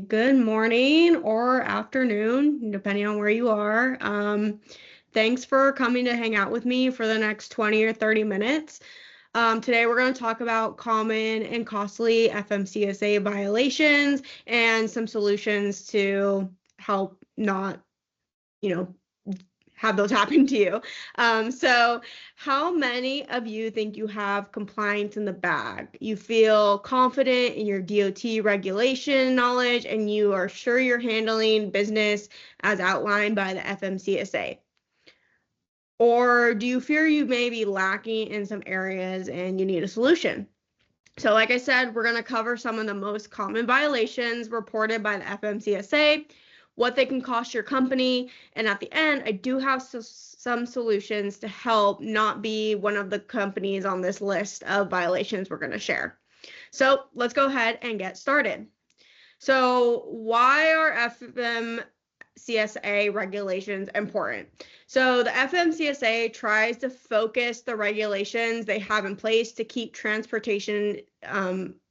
Good morning or afternoon, depending on where you are. Thanks for coming to hang out with me for the next 20 or 30 minutes. Today we're going to talk about common and costly FMCSA violations and some solutions to help not, have those happen to you. So how many of you think you have compliance in the bag? You feel confident in your DOT regulation knowledge and you are sure you're handling business as outlined by the FMCSA? Or do you fear you may be lacking in some areas and you need a solution? So like I said, we're going to cover some of the most common violations reported by the FMCSA, what they can cost your company, and at the end, I do have some solutions to help not be one of the companies on this list of violations we're going to share. So let's go ahead and get started. So why are FMCSA regulations important? So the FMCSA tries to focus the regulations they have in place to keep transportation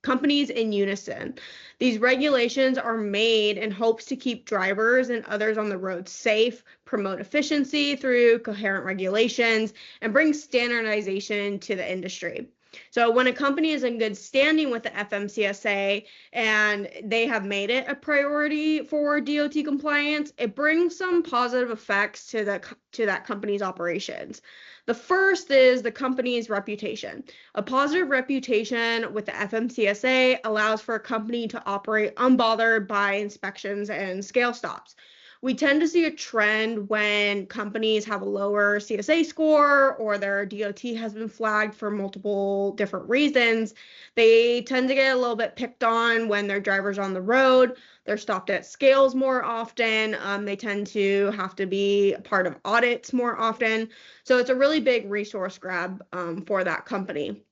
companies in unison. These regulations are made in hopes to keep drivers and others on the road safe, promote efficiency through coherent regulations, and bring standardization to the industry. So when a company is in good standing with the FMCSA and they have made it a priority for DOT compliance, it brings some positive effects to that company's operations. The first is the company's reputation. A positive reputation with the FMCSA allows for a company to operate unbothered by inspections and scale stops. We tend to see a trend when companies have a lower CSA score or their DOT has been flagged for multiple different reasons. They tend to get a little bit picked on when their drivers on the road. They're stopped at scales more often. They tend to have to be a part of audits more often. So it's a really big resource grab for that company.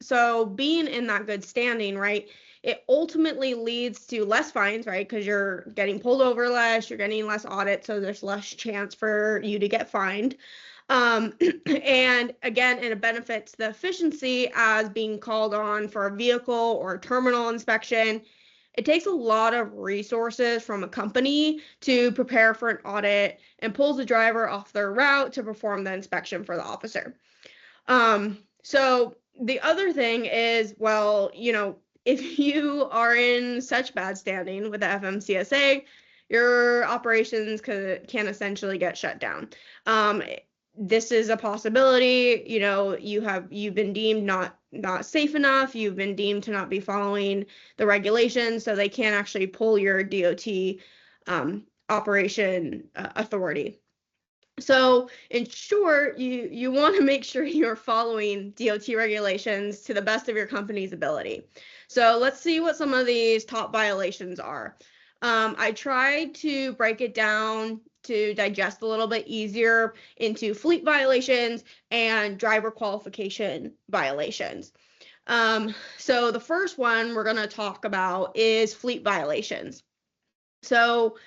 So being in that good standing, right? It ultimately leads to less fines, right? Because you're getting pulled over less, you're getting less audits, so there's less chance for you to get fined. And again, it benefits the efficiency as being called on for a vehicle or terminal inspection. It takes a lot of resources from a company to prepare for an audit and pulls the driver off their route to perform the inspection for the officer. So the other thing is, well, if you are in such bad standing with the FMCSA, your operations can essentially get shut down. This is a possibility. You've been deemed not safe enough. You've been deemed to not be following the regulations, so they can't actually pull your DOT operation authority. So in short, you want to make sure you're following DOT regulations to the best of your company's ability. So let's see what some of these top violations are. I tried to break it down to digest a little bit easier into fleet violations and driver qualification violations. So the first one we're going to talk about is fleet violations. So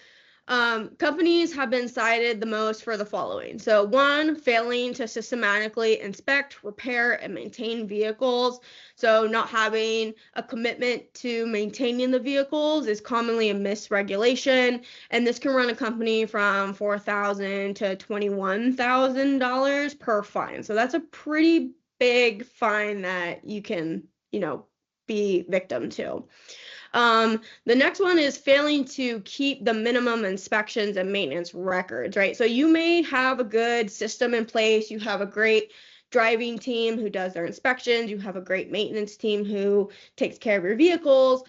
companies have been cited the most for the following. So 1, failing to systematically inspect, repair, and maintain vehicles. So not having a commitment to maintaining the vehicles is commonly a misregulation, and this can run a company from $4,000 to $21,000 per fine. So that's a pretty big fine that you can, be victim to. The next one is failing to keep the minimum inspections and maintenance records, right? So you may have a good system in place. You have a great driving team who does their inspections. You have a great maintenance team who takes care of your vehicles,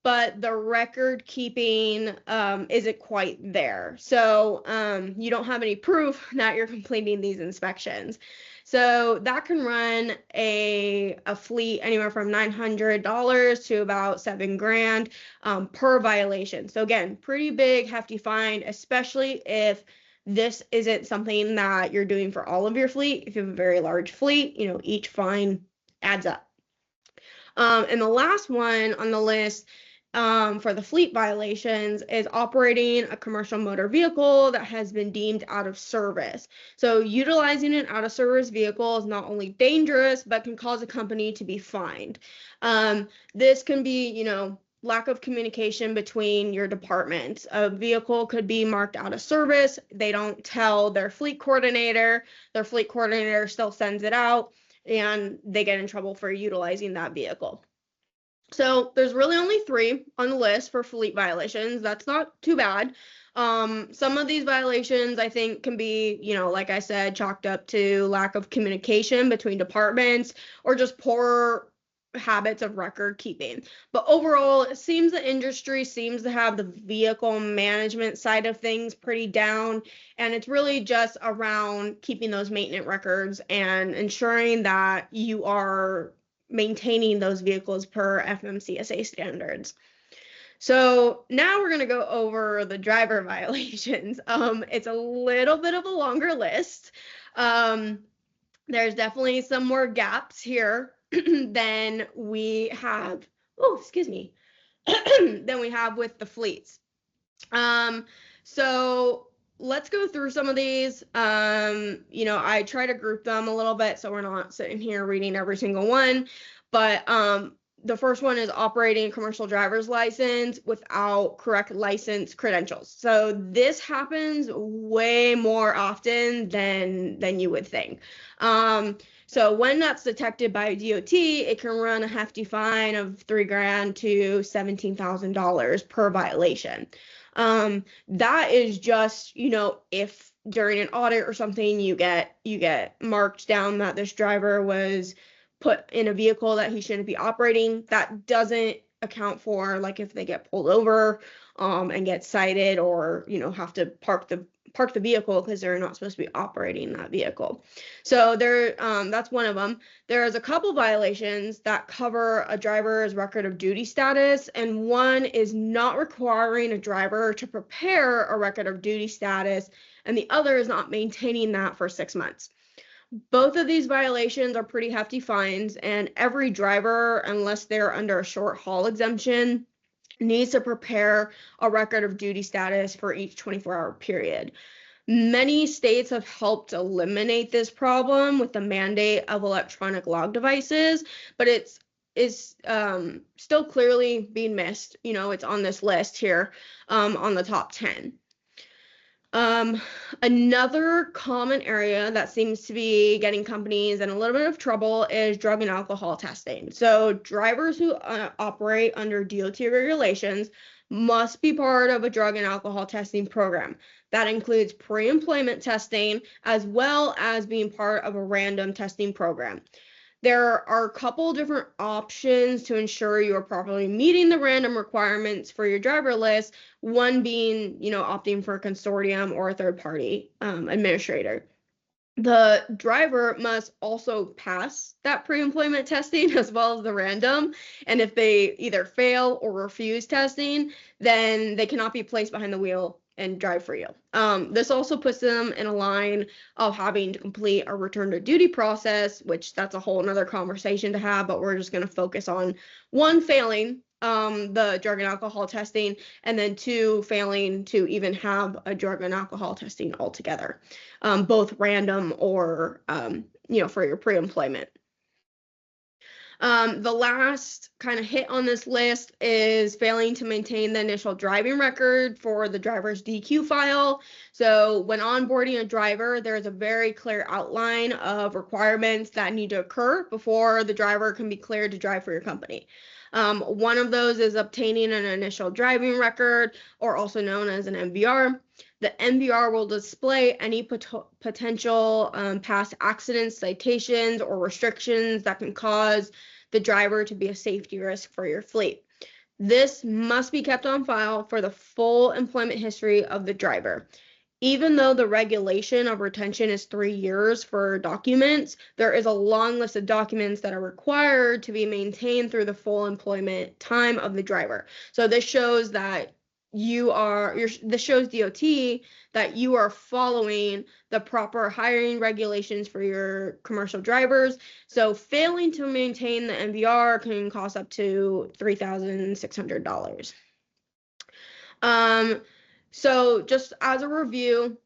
but the record keeping isn't quite there. So you don't have any proof that you're completing these inspections. So that can run a fleet anywhere from $900 to about $7,000 per violation. So again, pretty big, hefty fine, especially if this isn't something that you're doing for all of your fleet. If you have a very large fleet, each fine adds up. And the last one on the list for the fleet violations is operating a commercial motor vehicle that has been deemed out of service. So utilizing an out of service vehicle is not only dangerous, but can cause a company to be fined. This can be, lack of communication between your departments. A vehicle could be marked out of service. They don't tell their fleet coordinator. Their fleet coordinator still sends it out, and they get in trouble for utilizing that vehicle. So there's really only 3 on the list for fleet violations. That's not too bad. Some of these violations I think can be, like I said, chalked up to lack of communication between departments or just poor habits of record keeping. But overall, it seems the industry seems to have the vehicle management side of things pretty down, and it's really just around keeping those maintenance records and ensuring that you are maintaining those vehicles per FMCSA standards. So now we're going to go over the driver violations. It's a little bit of a longer list. There's definitely some more gaps here than we have, than we have with the fleets. So let's go through some of these. I try to group them a little bit so we're not sitting here reading every single one. But the first one is operating a commercial driver's license without correct license credentials. So this happens way more often than you would think. So when that's detected by DOT, it can run a hefty fine of $3,000 to $17,000 per violation. That is just, if during an audit or something you get marked down that this driver was put in a vehicle that he shouldn't be operating. That doesn't account for like if they get pulled over and get cited or have to park the vehicle because they're not supposed to be operating that vehicle. So that's one of them. There's a couple violations that cover a driver's record of duty status, and one is not requiring a driver to prepare a record of duty status, and the other is not maintaining that for 6 months. Both of these violations are pretty hefty fines, and every driver, unless they're under a short haul exemption, needs to prepare a record of duty status for each 24-hour period. Many states have helped eliminate this problem with the mandate of electronic log devices, but it's still clearly being missed. It's on this list here on the top 10. Another common area that seems to be getting companies in a little bit of trouble is drug and alcohol testing. So drivers who operate under DOT regulations must be part of a drug and alcohol testing program. That includes pre-employment testing as well as being part of a random testing program. There are a couple different options to ensure you are properly meeting the random requirements for your driver list, one being, opting for a consortium or a third-party administrator. The driver must also pass that pre-employment testing as well as the random, and if they either fail or refuse testing, then they cannot be placed behind the wheel and drive for you. This also puts them in a line of having to complete a return to duty process, which that's a whole nother conversation to have, but we're just going to focus on 1, failing the drug and alcohol testing, and then 2, failing to even have a drug and alcohol testing altogether, both random or, for your pre-employment. The last kind of hit on this list is failing to maintain the initial driving record for the driver's DQ file. So when onboarding a driver, there's a very clear outline of requirements that need to occur before the driver can be cleared to drive for your company. One of those is obtaining an initial driving record, or also known as an MVR. The MVR will display any potential past accidents, citations, or restrictions that can cause the driver to be a safety risk for your fleet. This must be kept on file for the full employment history of the driver. Even though the regulation of retention is 3 years for documents, there is a long list of documents that are required to be maintained through the full employment time of the driver. So this shows that this shows DOT that you are following the proper hiring regulations for your commercial drivers. So failing to maintain the MVR can cost up to $3,600. So just as a review,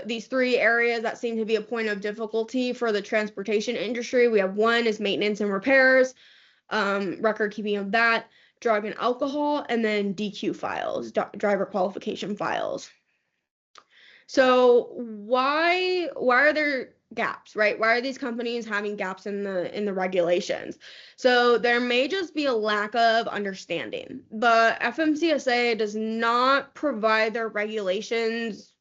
these 3 areas that seem to be a point of difficulty for the transportation industry, we have 1 is maintenance and repairs, record keeping of that. drug and alcohol, and then DQ files, driver qualification files. So why are there gaps, right? Why are these companies having gaps in the regulations? So there may just be a lack of understanding. The FMCSA does not provide their regulations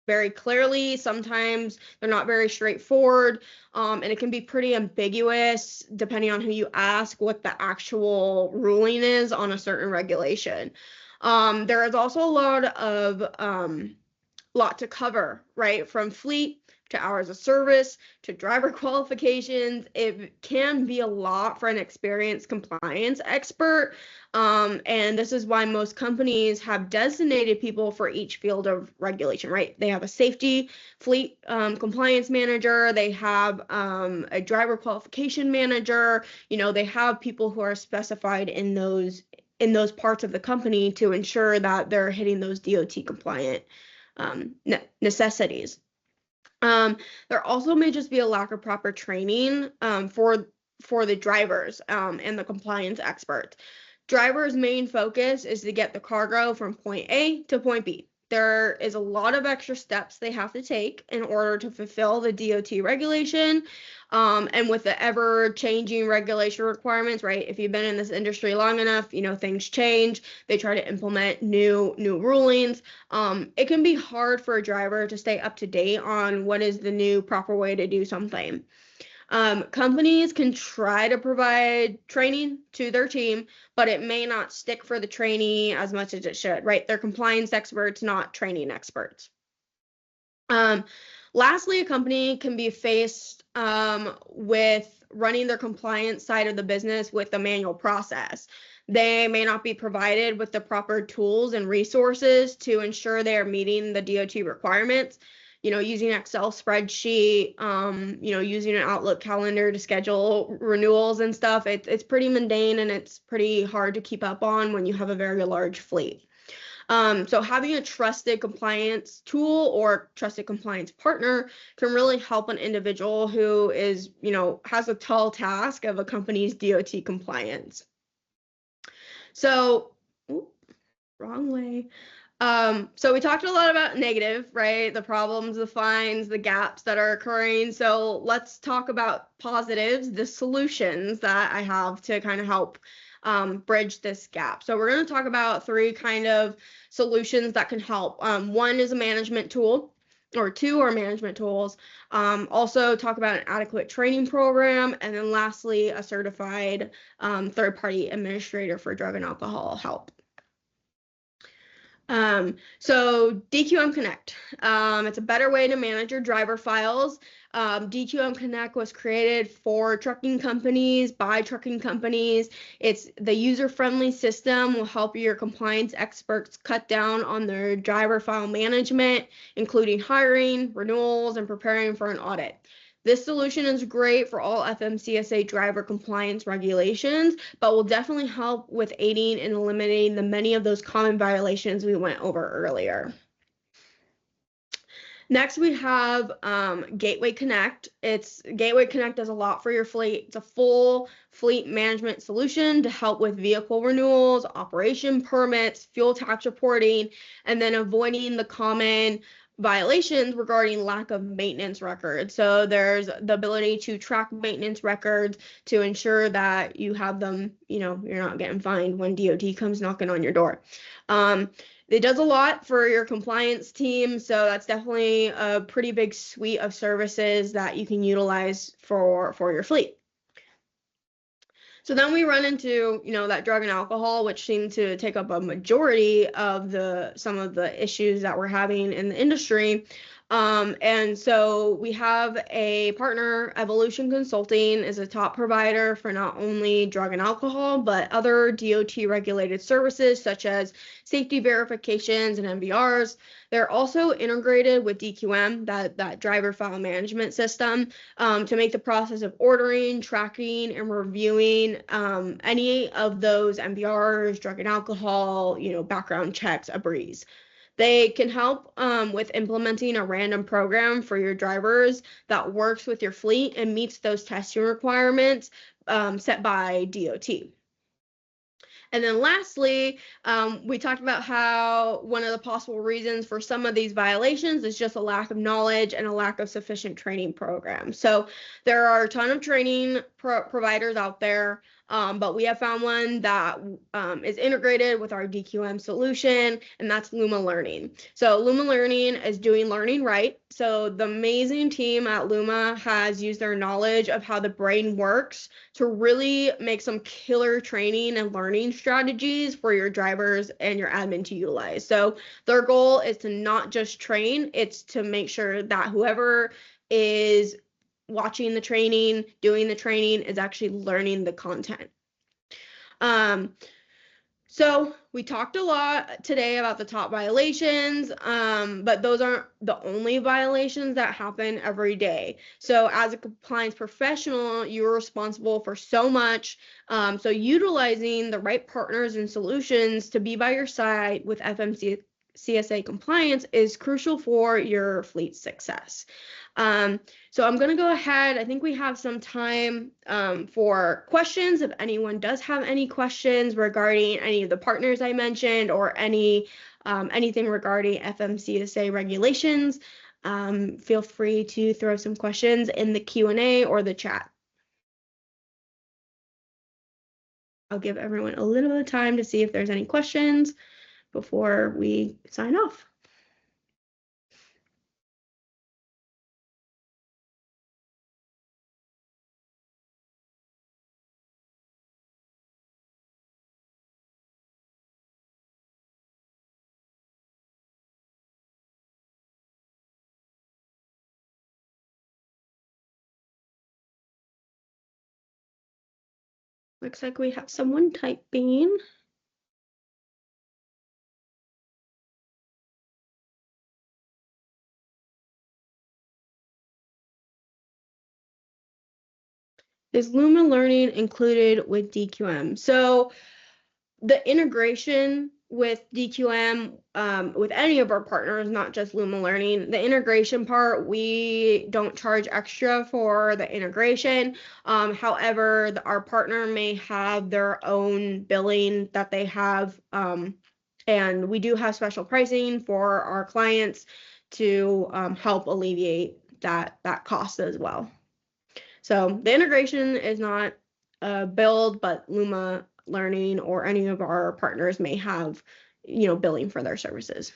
very clearly. Sometimes they're not very straightforward, and it can be pretty ambiguous depending on who you ask what the actual ruling is on a certain regulation. There is also a lot to cover, right? From fleet to hours of service to driver qualifications. It can be a lot for an experienced compliance expert. And this is why most companies have designated people for each field of regulation, right? They have a safety fleet compliance manager. They have a driver qualification manager. They have people who are specified in those parts of the company to ensure that they're hitting those DOT compliant necessities. There also may just be a lack of proper training for the drivers and the compliance experts. Drivers' main focus is to get the cargo from point A to point B. There is a lot of extra steps they have to take in order to fulfill the DOT regulation. And with the ever-changing regulation requirements, right? If you've been in this industry long enough, things change. They try to implement new rulings. It can be hard for a driver to stay up to date on what is the new proper way to do something. Companies can try to provide training to their team, but it may not stick for the trainee as much as it should, right? They're compliance experts, not training experts. Lastly, a company can be faced with running their compliance side of the business with a manual process. They may not be provided with the proper tools and resources to ensure they are meeting the DOT requirements. Using Excel spreadsheet, using an Outlook calendar to schedule renewals and stuff. It's pretty mundane and it's pretty hard to keep up on when you have a very large fleet. So having a trusted compliance tool or trusted compliance partner can really help an individual who is, has a tall task of a company's DOT compliance. So, wrong way. So we talked a lot about negative, right? The problems, the fines, the gaps that are occurring. So let's talk about positives, the solutions that I have to kind of help bridge this gap. So we're going to talk about 3 kind of solutions that can help. 1 is a management tool, or 2 are management tools. Also talk about an adequate training program, and then lastly, a certified third-party administrator for drug and alcohol help. So DQM Connect, it's a better way to manage your driver files. DQM Connect was created for trucking companies, by trucking companies. It's the user-friendly system will help your compliance experts cut down on their driver file management, including hiring, renewals, and preparing for an audit. This solution is great for all FMCSA driver compliance regulations, but will definitely help with aiding and eliminating the many of those common violations we went over earlier. Next, we have Gateway Connect. Gateway Connect does a lot for your fleet. It's a full fleet management solution to help with vehicle renewals, operation permits, fuel tax reporting, and then avoiding the common violations regarding lack of maintenance records. So there's the ability to track maintenance records to ensure that you have them, you're not getting fined when DOT comes knocking on your door. It does a lot for your compliance team, so that's definitely a pretty big suite of services that you can utilize for your fleet. So then we run into, that drug and alcohol, which seem to take up a majority of some of the issues that we're having in the industry. And so we have a partner, Evolution Consulting is a top provider for not only drug and alcohol, but other DOT regulated services such as safety verifications and MVRs. They're also integrated with DQM, that driver file management system, to make the process of ordering, tracking, and reviewing any of those MVRs, drug and alcohol, background checks, a breeze. They can help with implementing a random program for your drivers that works with your fleet and meets those testing requirements set by DOT. And then lastly, we talked about how one of the possible reasons for some of these violations is just a lack of knowledge and a lack of sufficient training programs. So there are a ton of training providers out there, but we have found one that is integrated with our DQM solution, and that's Luma Learning. So Luma Learning is doing learning right. So the amazing team at Luma has used their knowledge of how the brain works to really make some killer training and learning strategies for your drivers and your admin to utilize. So their goal is to not just train, it's to make sure that whoever is watching the training, doing the training, is actually learning the content. So we talked a lot today about the top violations, but those aren't the only violations that happen every day. So as a compliance professional, you're responsible for so much. So utilizing the right partners and solutions to be by your side with FMCSA compliance is crucial for your fleet success. So I'm going to go ahead. I think we have some time for questions. If anyone does have any questions regarding any of the partners I mentioned or anything regarding FMCSA regulations, feel free to throw some questions in the Q&A or the chat. I'll give everyone a little bit of time to see if there's any questions before we sign off. Looks like we have someone typing. Is Luma Learning included with DQM? So the integration with DQM, with any of our partners, not just Luma Learning, the integration part, we don't charge extra for the integration. However, our partner may have their own billing that they have, and we do have special pricing for our clients to help alleviate that cost as well. So the integration is not billed, but Luma Learning or any of our partners may have, billing for their services.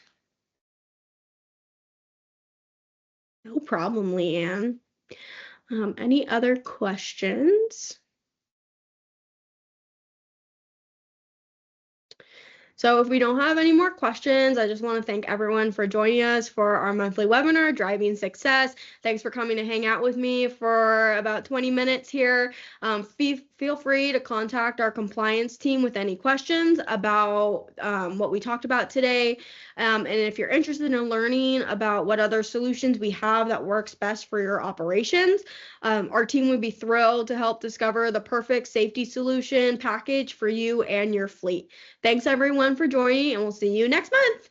No problem, Leanne. Any other questions? So if we don't have any more questions, I just want to thank everyone for joining us for our monthly webinar, Driving Success. Thanks for coming to hang out with me for about 20 minutes here. Feel free to contact our compliance team with any questions about what we talked about today. And if you're interested in learning about what other solutions we have that works best for your operations, our team would be thrilled to help discover the perfect safety solution package for you and your fleet. Thanks everyone for joining, and we'll see you next month.